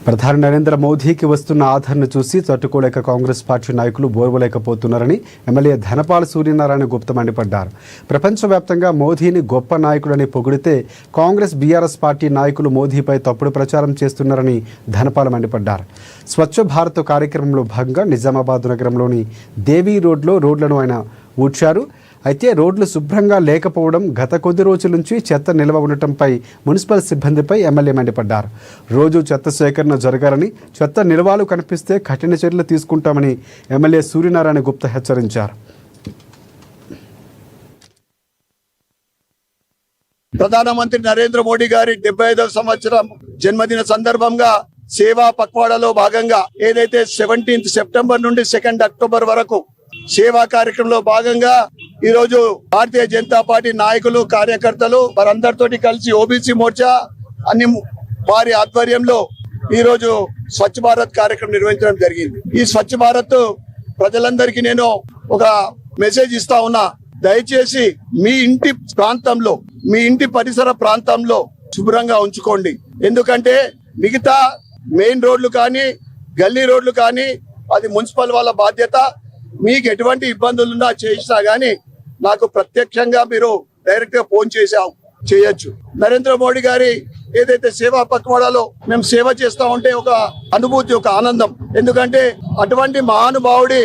ప్రధాని నరేంద్ర మోదీకి వస్తున్న ఆదరణ చూసి తట్టుకోలేక కాంగ్రెస్ పార్టీ నాయకులు బోర్వలేకపోతున్నారని ఎమ్మెల్యే ధనపాల్ సూర్యనారాయణ గుప్తా మండిపడ్డారు. ప్రపంచవ్యాప్తంగా మోదీని గొప్ప నాయకుడని పొగిడితే కాంగ్రెస్ బీఆర్ఎస్ పార్టీ నాయకులు మోదీపై తప్పుడు ప్రచారం చేస్తున్నారని ధనపాల్ మండిపడ్డారు. స్వచ్ఛ భారత్ కార్యక్రమంలో భాగంగా నిజామాబాద్ నగరంలోని దేవీ రోడ్లో రోడ్లను ఆయన ఊడ్చారు. అయితే రోడ్లు శుభ్రంగా లేకపోవడం, గత కొద్ది రోజుల నుంచి చెత్త నిల్వ ఉండటంపై మున్సిపల్ సిబ్బందిపై ఎమ్మెల్యే మండిపడ్డారు. రోజు చెత్త సేకరణ జరగాలని, చెత్త నిల్వలు కనిపిస్తే కఠిన చర్యలు తీసుకుంటామని ఎమ్మెల్యే సూర్యనారాయణ గుప్తా హెచ్చరించారు. ప్రధానమంత్రి నరేంద్ర మోడీ గారి 75వ సంవత్సరం జన్మదిన సందర్భంగా సేవా పక్వాడాలో భాగంగా ఏదైతే 17 సెప్టెంబర్ నుండి 2 అక్టోబర్ వరకు సేవా కార్యక్రమంలో భాగంగా ఈ రోజు భారతీయ జనతా పార్టీ నాయకులు, కార్యకర్తలు వారందరితోటి కలిసి ఓబీసీ మోర్చా అన్ని వారి ఆధ్వర్యంలో ఈ రోజు స్వచ్ఛ భారత్ కార్యక్రమం నిర్వహించడం జరిగింది. ఈ స్వచ్ఛ భారత్ ప్రజలందరికీ నేను ఒక మెసేజ్ ఇస్తా ఉన్నా. దయచేసి మీ ఇంటి ప్రాంతంలో, మీ ఇంటి పరిసర ప్రాంతంలో శుభ్రంగా ఉంచుకోండి. ఎందుకంటే మిగతా మెయిన్ రోడ్లు కానీ, గల్లీ రోడ్లు కానీ అది మున్సిపల్ వాళ్ళ బాధ్యత. మీకు ఎటువంటి ఇబ్బందులున్నా చేసినా గానీ నాకు ప్రత్యక్షంగా మీరు డైరెక్ట్ గా ఫోన్ చేయొచ్చు. నరేంద్ర మోడీ గారి ఏదైతే సేవా పక్వాడాలో మేము సేవ చేస్తా ఉంటే ఒక అనుభూతి, ఒక ఆనందం. ఎందుకంటే అటువంటి మహానుభావుడి